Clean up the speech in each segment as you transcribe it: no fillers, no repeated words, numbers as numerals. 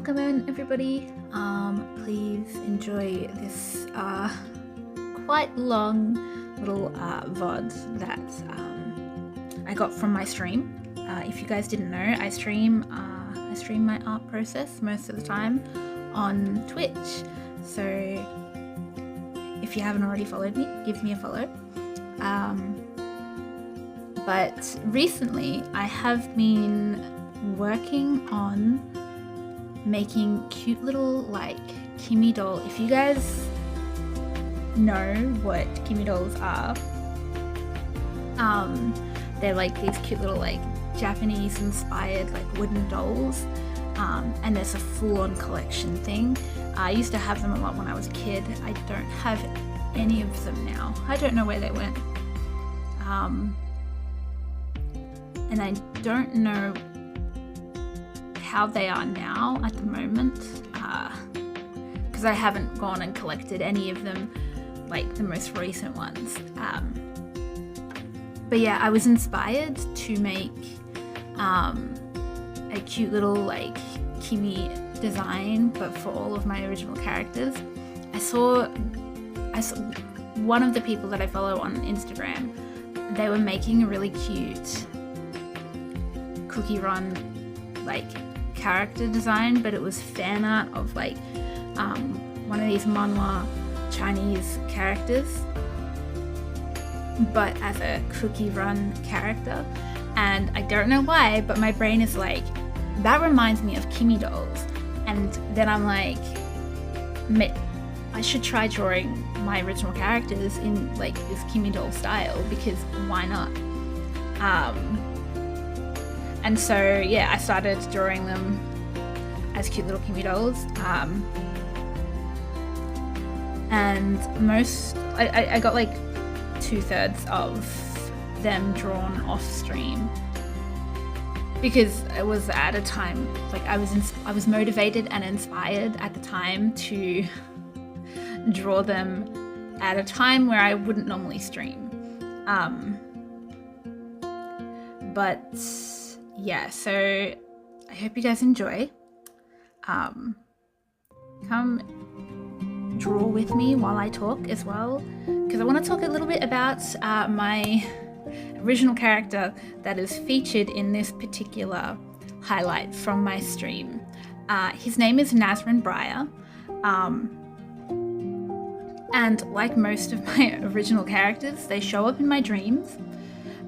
welcome in everybody. Please enjoy this quite long little VOD that I got from my stream. If you guys didn't know, I stream my art process most of the time on Twitch. So if you haven't already followed me, give me a follow. But recently I have been working on making cute little like Kimi doll. If you guys know what Kimi dolls are, they're like these cute little like Japanese inspired like wooden dolls, and there's a full-on collection thing. I used to have them a lot when I was a kid. I don't have any of them now. I don't know where they went, and I don't know how they are now at the moment, because I haven't gone and collected any of them, like the most recent ones. But yeah, I was inspired to make a cute little like Kimi design, but for all of my original characters. I saw one of the people that I follow on Instagram, they were making a really cute cookie run like character design, but it was fan art of like one of these manhwa Chinese characters, but as a cookie run character. And I don't know why, but my brain is like, that reminds me of Kimi dolls. And then I'm like, I should try drawing my original characters in like this Kimi doll style, because why not? And so yeah, I started drawing them as cute little Kimi dolls. And I got like 2/3 of them drawn off stream, because it was at a time like I was motivated and inspired at the time to draw them at a time where I wouldn't normally stream. But yeah, so I hope you guys enjoy. Come draw with me while I talk as well, because I want to talk a little bit about my original character that is featured in this particular highlight from my stream. His name is Nasrin Briar, and like most of my original characters, they show up in my dreams,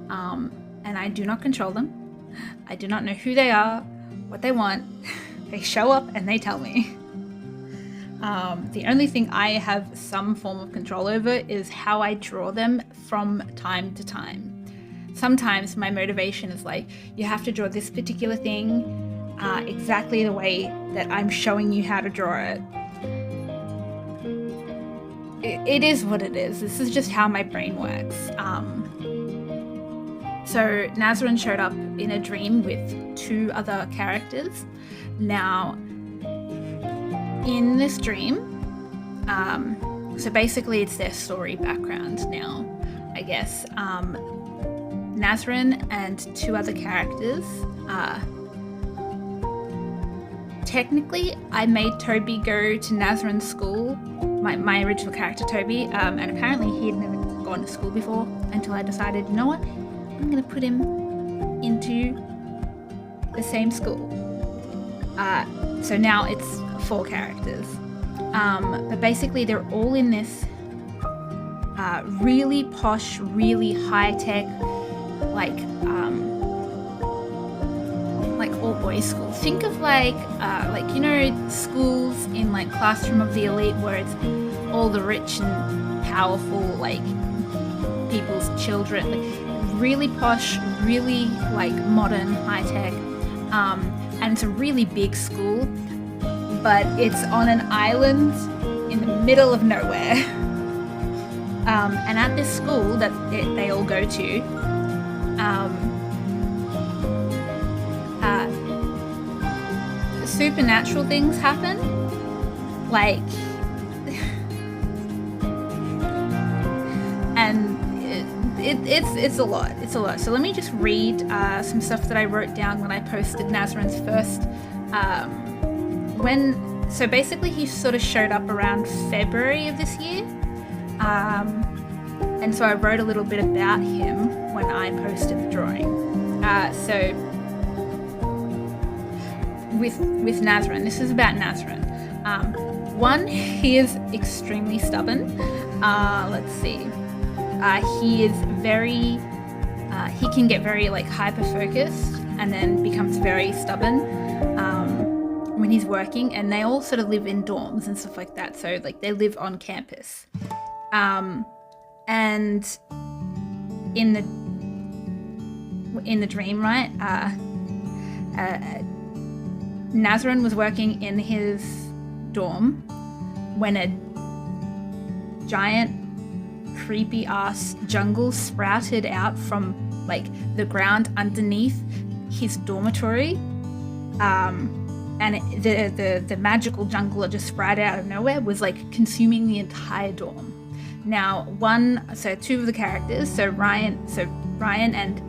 and I do not control them. I do not know who they are, what they want. They show up and they tell me. The only thing I have some form of control over is how I draw them from time to time. Sometimes my motivation is like, you have to draw this particular thing exactly the way that I'm showing you how to draw it. It is what it is. This is just how my brain works. So Nasrin showed up in a dream with 2 other characters. Now, in this dream, so basically it's their story background now, I guess. Nasrin and 2 other characters. Technically, I made Toby go to Nasrin's school, my original character Toby, and apparently he had never gone to school before until I decided, you know what, I'm gonna put him into the same school. So now it's 4 characters, but basically they're all in this really posh, really high-tech, like all boys school. Think of like you know, schools in like Classroom of the Elite, where it's all the rich and powerful like people's children, like really posh, really like modern, high-tech, and it's a really big school, but it's on an island in the middle of nowhere. And at this school that they all go to, supernatural things happen, like, and it's a lot. It's a lot. So let me just read some stuff that I wrote down when I posted Nasrin's first So basically he sort of showed up around February of this year. And so I wrote a little bit about him when I posted the drawing. So with Nasrin, this is about Nasrin. One, he is extremely stubborn. Let's see. He is very, he can get very like hyper focused and then becomes very stubborn when he's working. And they all sort of live in dorms and stuff like that. So like they live on campus. And in the dream, right? Nasrin was working in his dorm when a giant creepy ass jungle sprouted out from like the ground underneath his dormitory, and the magical jungle that just sprouted out of nowhere was like consuming the entire dorm. Now two of the characters, so Ryan and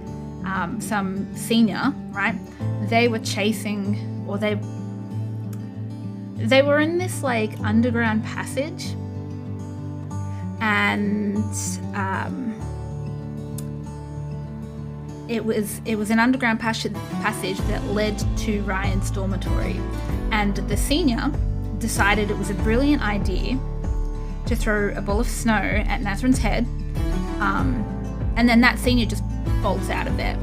some senior, right, they were chasing, or they were in this like underground passage, and it was an underground passage that led to Ryan's dormitory, and the senior decided it was a brilliant idea to throw a ball of snow at Nasrin's head, and then that senior just bolts out of there.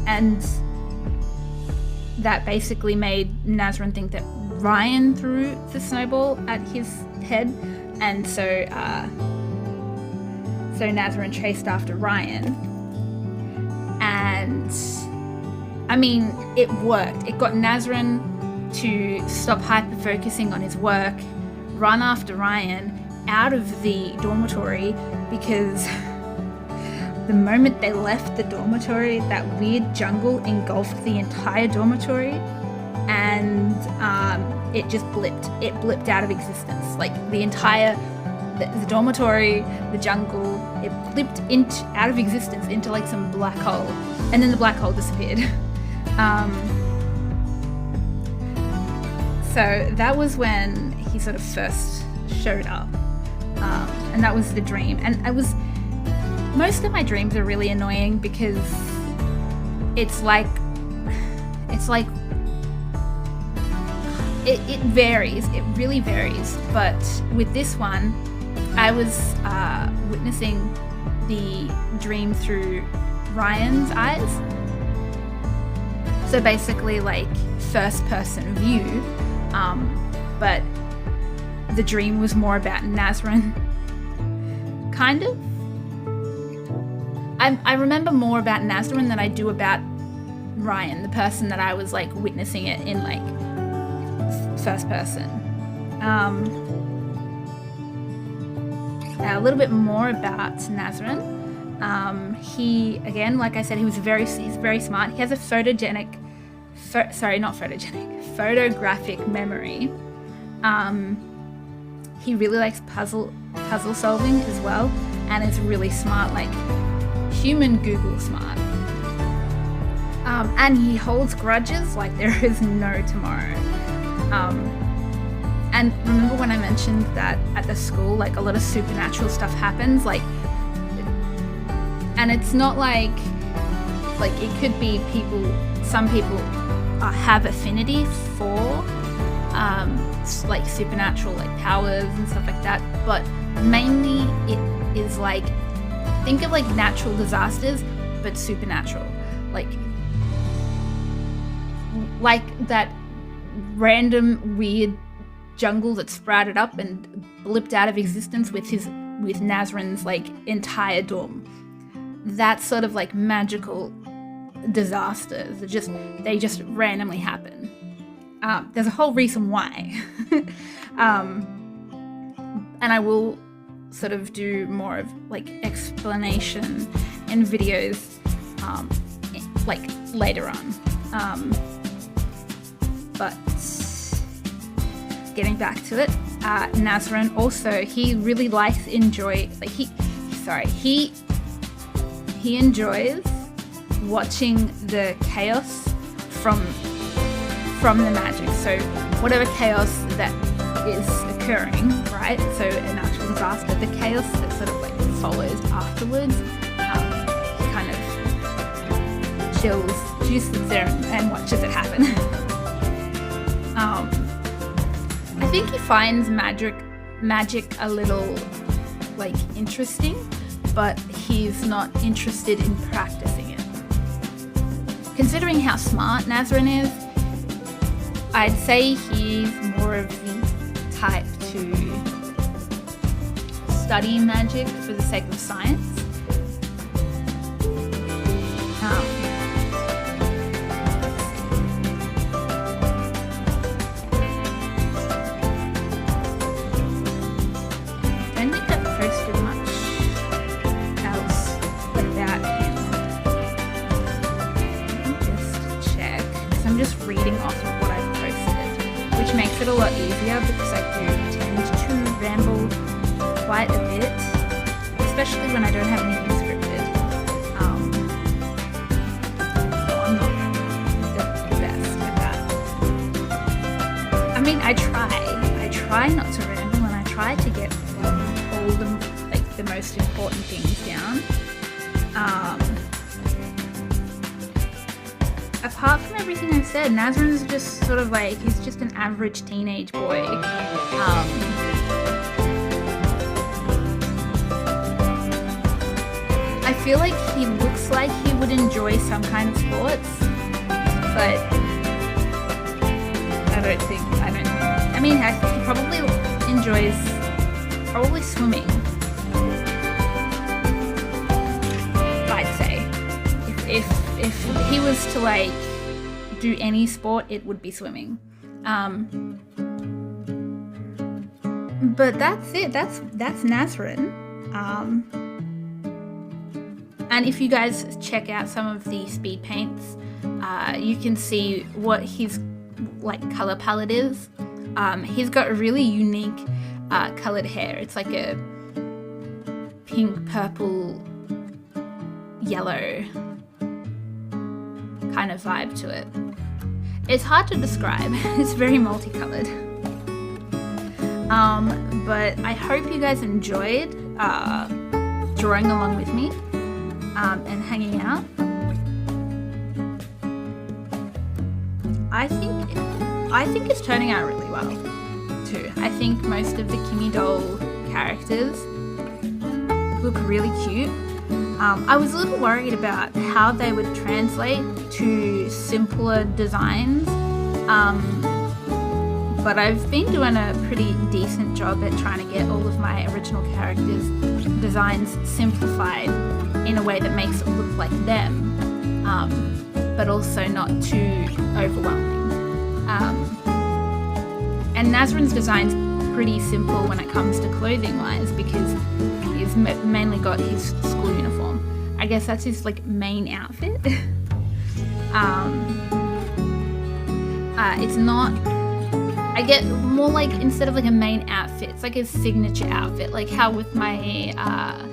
And that basically made Nasrin think that Ryan threw the snowball at his head, and so Nasrin chased after Ryan, and I mean it worked. It got Nasrin to stop hyper-focusing on his work, run after Ryan out of the dormitory, because the moment they left the dormitory, that weird jungle engulfed the entire dormitory, and it just blipped. It blipped out of existence. Like the entire, the dormitory, the jungle, it blipped out of existence into like some black hole, and then the black hole disappeared. So that was when he sort of first showed up, and that was the dream. And most of my dreams are really annoying because it's like it varies. It really varies. But with this one, I was witnessing the dream through Ryan's eyes. So basically like first person view, but the dream was more about Nasrin, kind of. I remember more about Nasrin than I do about Ryan, the person that I was like witnessing it in like first person. A little bit more about Nasrin. He, again, like I said, he's very smart. He has a photographic memory. He really likes puzzle solving as well, and is really smart, like human Google smart. And he holds grudges like there is no tomorrow. And remember when I mentioned that at the school, like a lot of supernatural stuff happens, like, and it's not like it could be some people have affinity for like supernatural like powers and stuff like that, but mainly it is like, think of like natural disasters but supernatural, like that random weird jungle that sprouted up and blipped out of existence with Nasrin's like entire dorm. That sort of like magical disasters, they just randomly happen. There's a whole reason why. And I will sort of do more of like explanation in videos like later on. But getting back to it, Nasrin also, he really he enjoys watching the chaos from from the magic. So whatever chaos that is occurring, right? So a natural disaster, the chaos that sort of like follows afterwards, he kind of just sits there and watches it happen. I think he finds magic a little like interesting, but he's not interested in practicing it. Considering how smart Nasrin is, I'd say he's more of the type to study magic for the sake of science. I don't think I've posted much else about him. Let me just check, because I'm just reading off of what I've posted, which makes it a lot easier because I do tend to ramble quite a bit, especially when I don't have anything scripted. So I'm not the best at that. I mean, I try not to ramble, and I try to get all the most important things down. Apart from everything I've said, Nasrin's just sort of like, he's just an average teenage boy. I feel like he looks like he would enjoy some kind of sports, but I think he probably enjoys swimming, I'd say. If he was to like do any sport, it would be swimming. But that's it. That's Nasrin. And if you guys check out some of the speed paints, you can see what his like color palette is. He's got a really unique colored hair. It's like a pink, purple, yellow kind of vibe to it. It's hard to describe. It's very multicolored. But I hope you guys enjoyed drawing along with me and hanging out. I think it's turning out really well too. I think most of the Kimi doll characters look really cute. I was a little worried about how they would translate to simpler designs, but I've been doing a pretty decent job at trying to get all of my original characters' designs simplified in a way that makes it look like them, but also not too overwhelming. And Nasrin's design's pretty simple when it comes to clothing-wise, because he's mainly got his school uniform. I guess that's his like main outfit. It's not. I get more like, instead of like a main outfit, it's like his signature outfit. Like how with my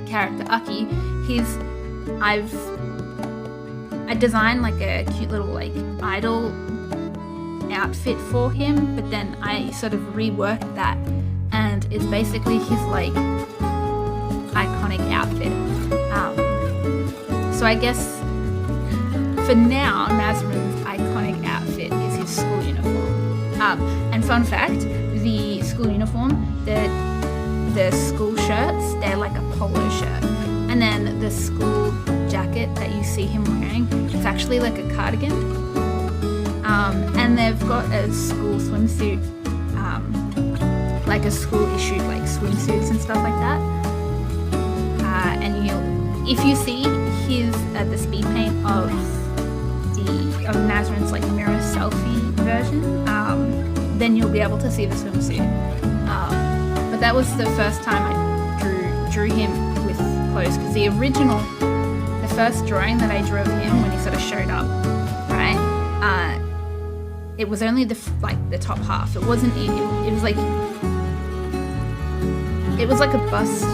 character Aki, I designed like a cute little like idol outfit for him, but then I sort of reworked that, and it's basically his like iconic outfit. So I guess for now, Nasrin's iconic outfit is his school uniform. And fun fact, the school uniform, the school shirts, they're like a polo shirt, and then the school jacket that you see him wearing, it's actually like a cardigan. And they've got a school swimsuit, like a school issued like swimsuits and stuff like that. And if you see the speed paint of Nasrin's like mirror selfie version, then you'll be able to see the swimsuit. But that was the first time I drew him with clothes, because the first drawing that I drew of him when he sort of showed up, right? It was only the top half. It wasn't. It was like a bust,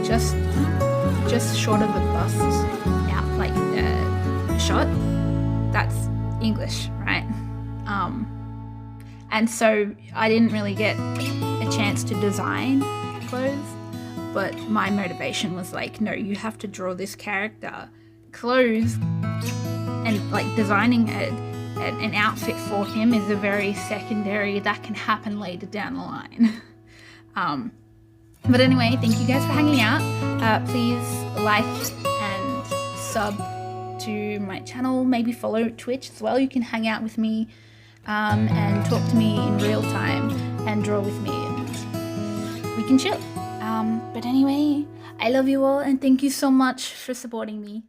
just short of a bust out, like shot. That's English, right? And so I didn't really get a chance to design clothes, but my motivation was like, no, you have to draw this character clothes, and like designing an outfit for him is a very secondary, that can happen later down the line. But anyway, thank you guys for hanging out. Please like and sub to my channel, maybe follow Twitch as well. You can hang out with me and talk to me in real time and draw with me, and we can chill. But anyway, I love you all and thank you so much for supporting me.